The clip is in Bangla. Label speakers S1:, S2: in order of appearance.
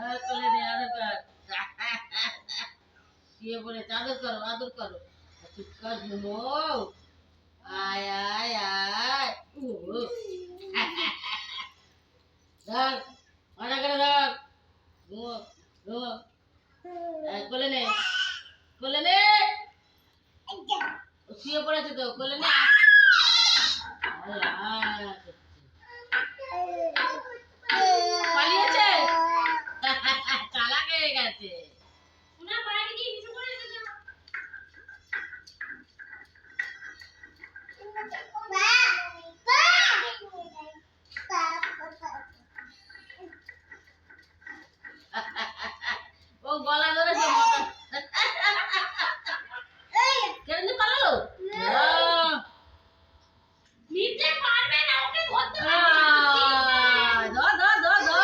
S1: কোলে নে আদর কর শুয়ে পড়েছে আদর করো চুপ কর ঘুমো আয় আয় আয় ধর মাথা করে ধর ঘুমো ঘুমো কোলে নে কোলে নে শুয়ে পড়েছে তো কোলে নে